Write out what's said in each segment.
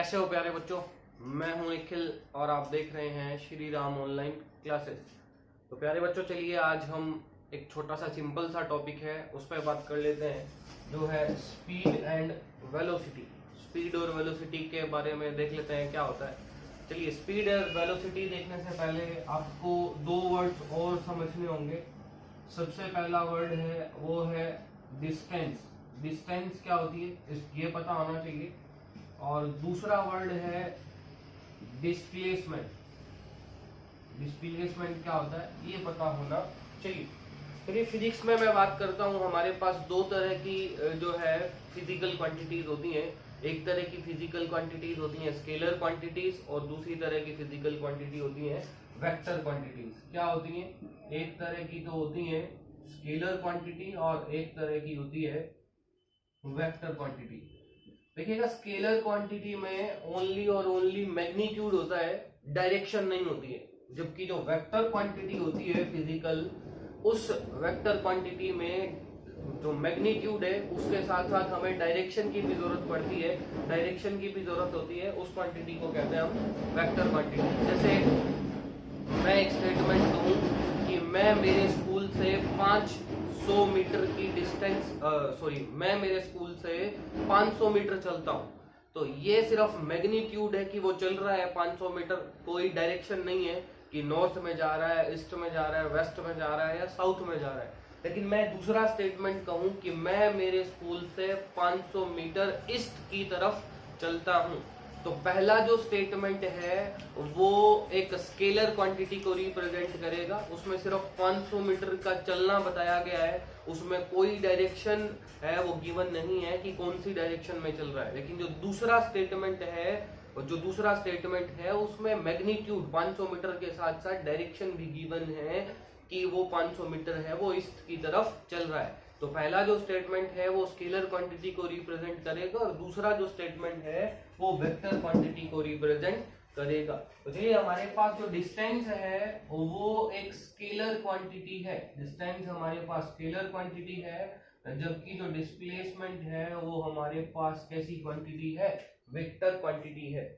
कैसे हो प्यारे बच्चों। मैं हूं निखिल और आप देख रहे हैं श्री राम ऑनलाइन क्लासेस। तो प्यारे बच्चों, चलिए आज हम एक छोटा सा सिंपल सा टॉपिक है उस पर बात कर लेते हैं, जो है स्पीड एंड वेलोसिटी। स्पीड और वेलोसिटी के बारे में देख लेते हैं क्या होता है। चलिए, स्पीड और वेलोसिटी देखने से पहले आपको दो वर्ड्स और समझने होंगे। सबसे पहला वर्ड है वो है डिस्टेंस। डिस्टेंस क्या होती है ये पता होना चाहिए। और दूसरा वर्ड है डिस्प्लेसमेंट। डिस्प्लेसमेंट क्या होता है ये पता होना चाहिए। चलिए, फिजिक्स में मैं बात करता हूँ। हमारे पास दो तरह की जो है फिजिकल क्वांटिटीज होती हैं। एक तरह की फिजिकल क्वांटिटीज होती हैं स्केलर क्वांटिटीज, और दूसरी तरह की फिजिकल क्वांटिटी होती है वेक्टर क्वांटिटीज। क्या होती हैं? एक तरह की तो होती है स्केलर क्वांटिटी और एक तरह की होती है वेक्टर क्वांटिटी। देखिएगा, स्केलर क्वांटिटी में ओनली और ओनली मैग्नीट्यूड होता है, डायरेक्शन नहीं होती है। जबकि जो वेक्टर क्वांटिटी होती है फिजिकल, उस वेक्टर क्वांटिटी में जो मैग्नीट्यूड है उसके साथ साथ हमें डायरेक्शन की भी जरूरत पड़ती है, डायरेक्शन की भी जरूरत होती है। उस क्वांटिटी को कहते हैं हम वेक्टर क्वांटिटी। जैसे मैं एक स्टेटमेंट दूं कि मैं मेरे स्कूल से 500 मीटर की डिस्टेंस मैं मेरे स्कूल से 500 मीटर चलता हूं, तो ये सिर्फ मैग्नीट्यूड है कि वो चल रहा है 500 मीटर। कोई डायरेक्शन नहीं है कि नॉर्थ में जा रहा है, ईस्ट में जा रहा है, वेस्ट में जा रहा है या साउथ में जा रहा है। लेकिन मैं दूसरा स्टेटमेंट कहूं कि मैं मेरे स्कूल से 500 मीटर ईस्ट की तरफ चलता हूं, तो पहला जो स्टेटमेंट है वो एक स्केलर क्वांटिटी को रिप्रेजेंट करेगा। उसमें सिर्फ 500 मीटर का चलना बताया गया है, उसमें कोई डायरेक्शन है वो गिवन नहीं है कि कौन सी डायरेक्शन में चल रहा है। लेकिन जो दूसरा स्टेटमेंट है उसमें मैग्नीट्यूड 500 मीटर के साथ साथ डायरेक्शन भी गिवन है कि वो 500 मीटर है वो ईस्ट की तरफ चल रहा है। तो पहला जो स्टेटमेंट है वो स्केलर क्वांटिटी को रिप्रेजेंट करेगा और दूसरा जो स्टेटमेंट है वो वेक्टर क्वांटिटी को रिप्रेजेंट करेगा। तो चलिए, हमारे पास जो डिस्टेंस है वो एक स्केलर क्वांटिटी है। डिस्टेंस हमारे पास स्केलर क्वांटिटी है, जबकि जो डिस्प्लेसमेंट है वो हमारे पास कैसी क्वांटिटी है? वेक्टर क्वांटिटी है।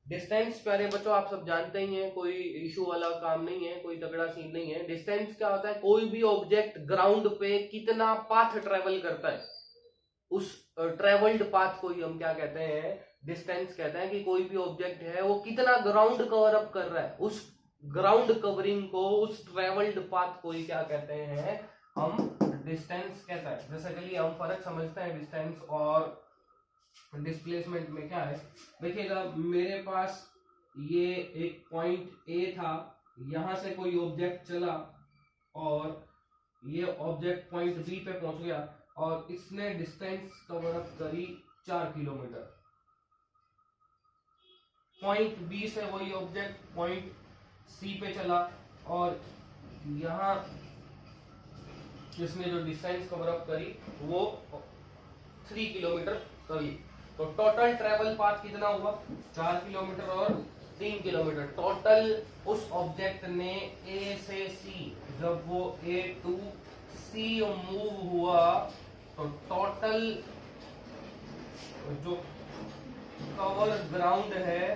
डिस्टेंस प्यारे बच्चों आप सब जानते ही हैं, कोई इशू वाला काम नहीं है, कोई तगड़ा सीन नहीं है। डिस्टेंस क्या होता है? कोई भी ऑब्जेक्ट ग्राउंड पे कितना पाथ ट्रेवल करता है, उस ट्रेवल्ड पाथ को ही हम क्या कहते हैं? डिस्टेंस कहते हैं। कि कोई भी ऑब्जेक्ट है वो कितना ग्राउंड कवर अप कर रहा है, उस ग्राउंड कवरिंग को, उस ट्रेवल्ड पाथ को ही क्या कहते हैं? हम डिस्टेंस कहते हैं। जैसे चलिए हम फर्क समझते हैं डिस्टेंस और डिस्प्लेसमेंट में। क्या है देखिएगा, मेरे पास ये एक पॉइंट ए था, यहां से कोई ऑब्जेक्ट चला और ये ऑब्जेक्ट पॉइंट बी पे पहुंच गया और इसने डिस्टेंस कवर अप करी 4 किलोमीटर। पॉइंट बी से वही ऑब्जेक्ट पॉइंट सी पे चला और यहां इसने जो डिस्टेंस कवर अप करी वो 3 किलोमीटर करी। तो टोटल ट्रेवल पाथ कितना हुआ? 4 किलोमीटर और 3 किलोमीटर। टोटल उस ऑब्जेक्ट ने ए से सी, जब वो ए टू सी मूव हुआ, तो टोटल जो कवर ग्राउंड है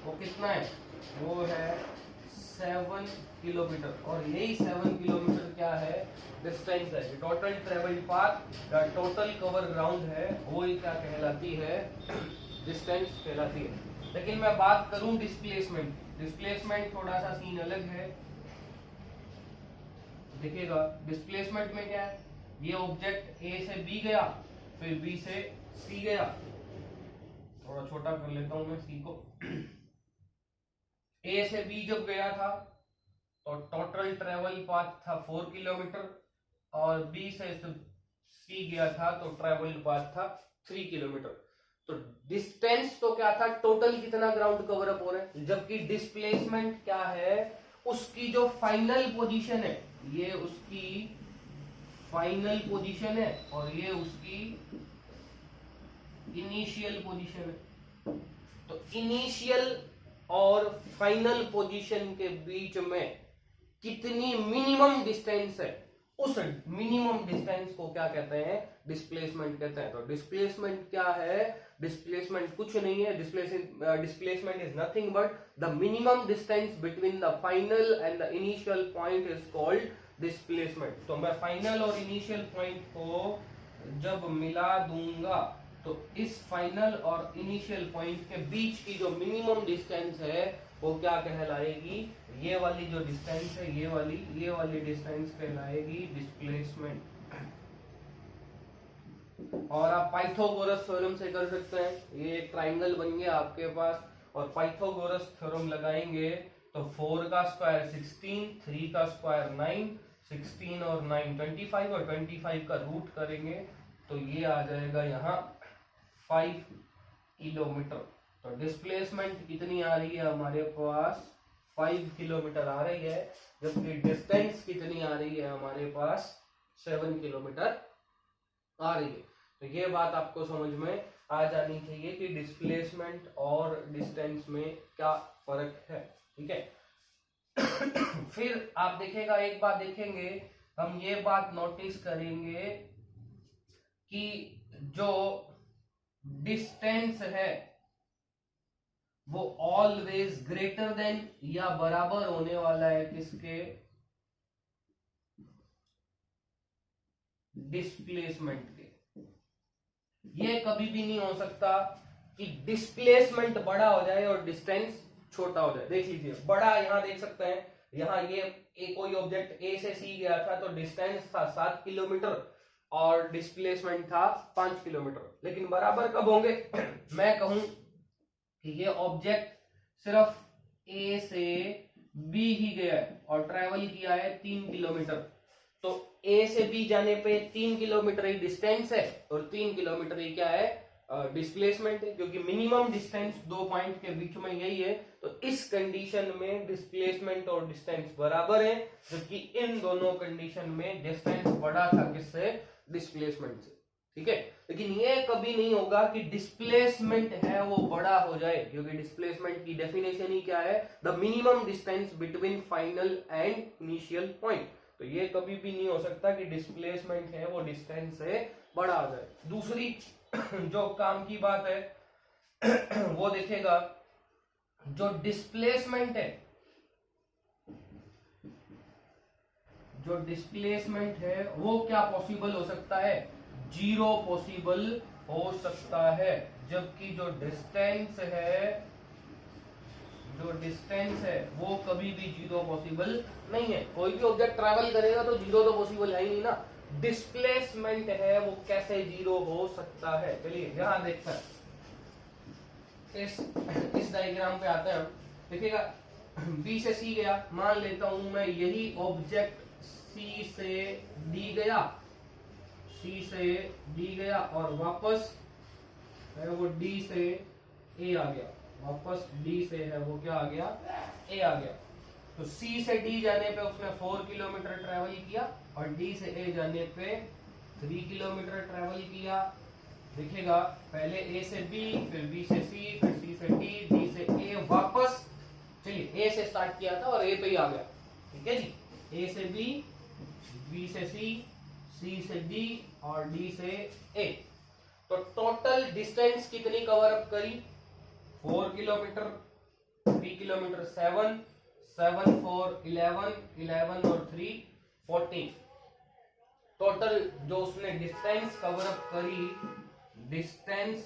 वो कितना है? वो है 7 किलोमीटर। और यही 7 किलोमीटर क्या है? डिस्टेंस है। टोटल ट्रेवल पाथ या टोटल कवर ग्राउंड है वो ही क्या कहलाती है? डिस्टेंस कहलाती है। लेकिन मैं बात करूं डिस्प्लेसमेंट, डिस्प्लेसमेंट थोड़ा सा सीन अलग है। देखिएगा, डिस्प्लेसमेंट में क्या है? ये ऑब्जेक्ट ए से बी गया, फिर बी से सी गया। थोड़ा छोटा कर लेता हूं मैं सी को। ए से बी जब गया था तो टोटल ट्रेवल पाथ था 4 किलोमीटर, और बी से सी गया था तो ट्रेवल पाथ था 3 किलोमीटर। तो डिस्टेंस तो क्या था? टोटल कितना ग्राउंड कवर अप हो रहा है। जबकि डिस्प्लेसमेंट क्या है? उसकी जो फाइनल पोजीशन है, ये उसकी फाइनल पोजीशन है और ये उसकी इनिशियल पोजीशन है। तो इनिशियल और फाइनल पोजीशन के बीच में कितनी मिनिमम डिस्टेंस है, उस मिनिमम डिस्टेंस को क्या कहते हैं? डिस्प्लेसमेंट कहते हैं। तो डिस्प्लेसमेंट क्या है? डिस्प्लेसमेंट कुछ नहीं है, displacement is nothing but the minimum distance between the final and the initial point is called displacement. तो मैं फाइनल और इनिशियल पॉइंट को जब मिला दूंगा तो इस फाइनल और इनिशियल पॉइंट के बीच की जो मिनिमम डिस्टेंस है वो क्या कहलाएगी, ये वाली जो डिस्टेंस है, ये वाली डिस्टेंस कहलाएगी डिस्प्लेसमेंट। और आप पाइथागोरस थ्योरम से कर सकते हैं। ये एक ट्राइंगल बन गया आपके पास और पाइथागोरस थ्योरम लगाएंगे तो 4 का स्क्वायर 16, 3 का स्क्वायर 9, 16 और 9 25 और 25 का रूट करेंगे तो ये आ जाएगा यहाँ 5 किलोमीटर। तो डिस्प्लेसमेंट कितनी आ रही है हमारे पास, 5 किलोमीटर आ रही है, जबकि डिस्टेंस कितनी आ रही है हमारे पास, 7 किलोमीटर आ रही है। तो ये बात आपको समझ में आ जानी चाहिए कि डिस्प्लेसमेंट और डिस्टेंस में क्या फर्क है, ठीक है। फिर आप देखेगा, एक बात देखेंगे, हम ये बात नोटिस करेंगे कि जो डिस्टेंस है वो ऑलवेज ग्रेटर देन या बराबर होने वाला है किसके, डिस्प्लेसमेंट के। ये कभी भी नहीं हो सकता कि डिस्प्लेसमेंट बड़ा हो जाए और डिस्टेंस छोटा हो जाए। देख लीजिए, बड़ा यहां देख सकते हैं, यहाँ ये कोई ऑब्जेक्ट ए से सी गया था तो डिस्टेंस था 7 किलोमीटर और डिस्प्लेसमेंट था 5 किलोमीटर, लेकिन बराबर कब होंगे मैं कहूं कि ये ऑब्जेक्ट सिर्फ ए से बी ही गया है और ट्रेवल किया है 3 किलोमीटर, तो ए से बी जाने पे 3 किलोमीटर ही डिस्टेंस है और 3 किलोमीटर ही क्या है, डिस्प्लेसमेंट है, क्योंकि मिनिमम डिस्टेंस दो पॉइंट के बीच में यही है। तो इस कंडीशन में डिस्प्लेसमेंट और डिस्टेंस बराबर है, जबकि इन दोनों कंडीशन में डिस्टेंस बड़ा था किससे, डिस्प्लेसमेंट से, ठीक है। लेकिन ये कभी नहीं होगा कि डिस्प्लेसमेंट है वो बड़ा हो जाए, क्योंकि डिस्प्लेसमेंट की डेफिनेशन ही क्या है, the minimum distance between final and initial point. तो ये कभी भी नहीं हो सकता कि डिस्प्लेसमेंट है वो डिस्टेंस से बड़ा हो जाए। दूसरी जो काम की बात है वो देखेगा, जो डिस्प्लेसमेंट है, जो डिस्प्लेसमेंट है वो क्या पॉसिबल हो सकता है, 0 पॉसिबल हो सकता है, जबकि जो डिस्टेंस है वो कभी भी 0 पॉसिबल नहीं है। कोई भी ऑब्जेक्ट ट्रैवल करेगा तो 0 तो पॉसिबल है ही नहीं ना, डिस्प्लेसमेंट है वो कैसे 0 हो सकता है। चलिए यहां देखते हैं, इस डायग्राम पे आते हैं हम। देखिएगा, बी से सी गया, मान लेता हूं मैं यही ऑब्जेक्ट सी से डी गया और वापस है वो डी से ए आ गया, वापस डी से है वो क्या आ गया, ए आ गया। तो सी से डी जाने पे उसने 4 किलोमीटर ट्रेवल किया और डी से ए जाने पे 3 किलोमीटर ट्रेवल किया। देखिएगा, पहले ए से बी, फिर बी से सी, फिर सी से डी, डी से ए, वापस चलिए ए से स्टार्ट किया था और ए पे ही आ गया, ठीक है जी। ए से बी से सी से डी और डी से ए। तो टोटल डिस्टेंस कितनी कवर अप करी, 4 किलोमीटर, 3 किलोमीटर 7, 7 4 11, 11 और 3 14। टोटल जो उसने डिस्टेंस कवर अप करी, डिस्टेंस,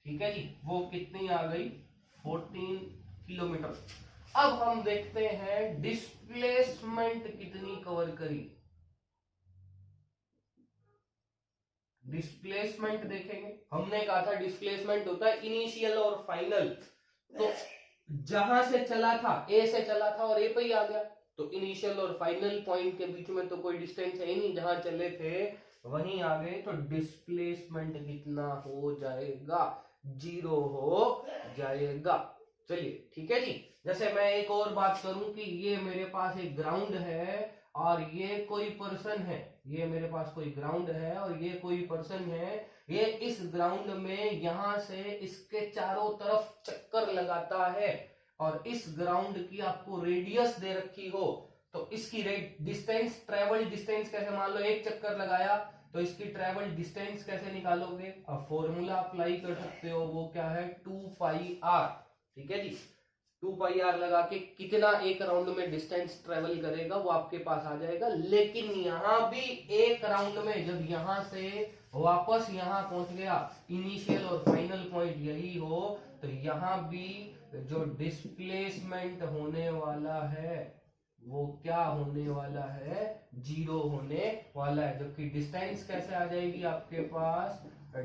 ठीक है जी, वो कितनी आ गई, 14 किलोमीटर। अब हम देखते हैं डिस्प्लेसमेंट कितनी कवर करी। डिस्प्लेसमेंट देखेंगे, हमने कहा था डिस्प्लेसमेंट होता है इनिशियल और फाइनल। तो जहां से चला था, ए से चला था और ए पे ही आ गया, तो इनिशियल और फाइनल पॉइंट के बीच में तो कोई डिस्टेंस है ही नहीं, जहां चले थे वहीं आ गए। तो डिस्प्लेसमेंट कितना हो जाएगा, 0 हो जाएगा। चलिए ठीक है जी। जैसे मैं एक और बात करूं कि ये मेरे पास एक ग्राउंड है और ये कोई पर्सन है, ये मेरे पास कोई ग्राउंड है और ये कोई पर्सन है, ये इस ग्राउंड में यहां से इसके चारों तरफ चक्कर लगाता है और इस ग्राउंड की आपको रेडियस दे रखी हो, तो इसकी डिस्टेंस, ट्रेवल डिस्टेंस कैसे, मान लो एक चक्कर लगाया तो इसकी ट्रेवल डिस्टेंस कैसे निकालोगे? अब फॉर्मूला अप्लाई कर सकते हो, वो क्या है 2πr। ठीक है जी, 2πr लगा के कितना एक राउंड में डिस्टेंस ट्रेवल करेगा वो आपके पास आ जाएगा। लेकिन यहां भी एक राउंड में जब यहां से वापस यहां पहुंच गया, इनिशियल और फाइनल पॉइंट यही हो, तो यहां भी जो डिस्प्लेसमेंट होने वाला है वो क्या होने वाला है? 0 होने वाला है। जबकि डिस्टेंस कैसे आ जाएगी आपके पास?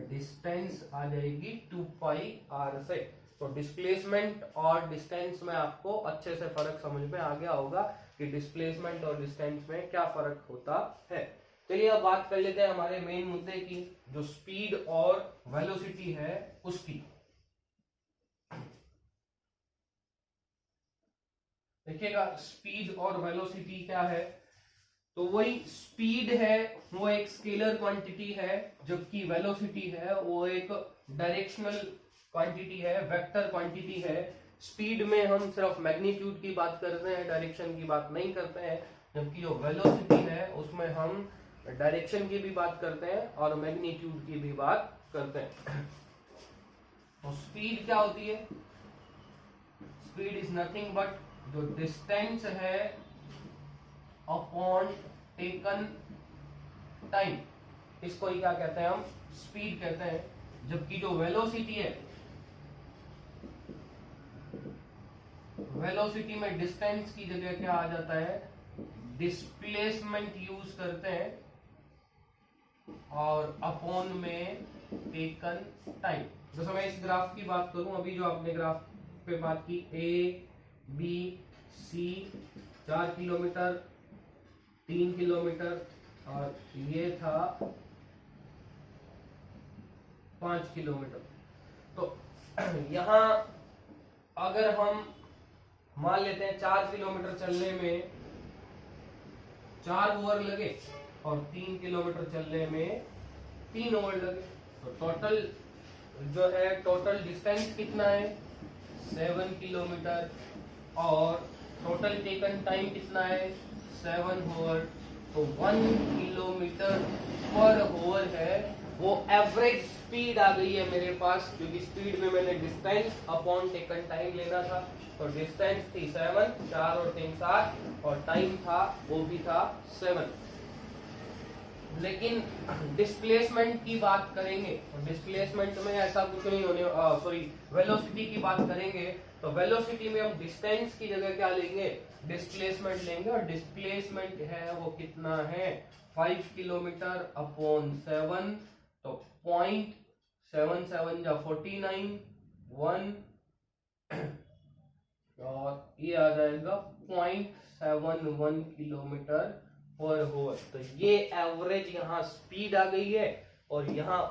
डिस्टेंस आ जाएगी 2πr से। तो डिस्प्लेसमेंट और डिस्टेंस में आपको अच्छे से फर्क समझ में आ गया होगा कि डिस्प्लेसमेंट और डिस्टेंस में क्या फर्क होता है। चलिए अब बात कर लेते हैं हमारे मेन मुद्दे की, जो स्पीड और वेलोसिटी है उसकी। देखिएगा स्पीड और वेलोसिटी क्या है, तो वही स्पीड है वो एक स्केलर क्वांटिटी है, जबकि वेलोसिटी है वो एक डायरेक्शनल क्वांटिटी है, वेक्टर क्वांटिटी है। स्पीड में हम सिर्फ मैग्नीट्यूड की बात करते हैं, डायरेक्शन की बात नहीं करते हैं, जबकि जो वेलोसिटी है उसमें हम डायरेक्शन की भी बात करते हैं और मैग्नीट्यूड की भी बात करते हैं। तो स्पीड क्या होती है? स्पीड इज नथिंग बट जो डिस्टेंस है अपॉन टेकन टाइम, इसको ही क्या कहते हैं? हम स्पीड कहते हैं। जबकि जो वेलोसिटी है, वेलोसिटी में डिस्टेंस की जगह क्या आ जाता है? डिस्प्लेसमेंट यूज करते हैं और अपॉन में टेकन टाइम। जैसे मैं इस ग्राफ की बात करूं, अभी जो आपने ग्राफ पे बात की, A B C 4 kilometre 3 kilometre और ये था 5 किलोमीटर। तो यहां अगर हम मान लेते हैं 4 किलोमीटर चलने में 4 ओवर लगे और 3 किलोमीटर चलने में 3 ओवर लगे, तो टोटल जो है टोटल डिस्टेंस कितना है? 7 किलोमीटर और टोटल टेकन टाइम कितना है? 7 ओवर। तो 1 किलोमीटर पर ओवर है, वो एवरेज स्पीड आ गई है मेरे पास, क्योंकि स्पीड में मैंने डिस्टेंस अपॉन टेकन टाइम लेना था। तो डिस्टेंस थी 7, 4 और 3 7, और टाइम था वो भी था 7। लेकिन डिस्प्लेसमेंट की बात करेंगे तो डिस्प्लेसमेंट में ऐसा कुछ नहीं होने, सॉरी वेलोसिटी की बात करेंगे तो वेलोसिटी में हम डिस्टेंस की जगह क्या लेंगे? डिस्प्लेसमेंट लेंगे। और डिस्प्लेसमेंट है वो कितना है? 5 किलोमीटर अपॉन 7, तो 0.77 या 49 1 और ये आ जाएगा 0.71 किलोमीटर पर आवर। तो ये एवरेज यहाँ स्पीड आ गई है और यहाँ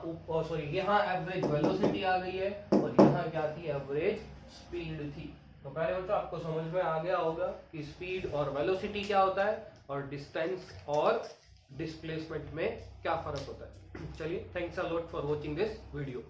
यहाँ एवरेज वेलोसिटी आ गई है और यहाँ क्या थी? एवरेज स्पीड थी। तो पहले बच्चों आपको समझ में आ गया होगा कि स्पीड और वेलोसिटी क्या होता है और डिस्टेंस और डिस्प्लेसमेंट में क्या फर्क होता है। चलिए, thanks a lot for watching this video.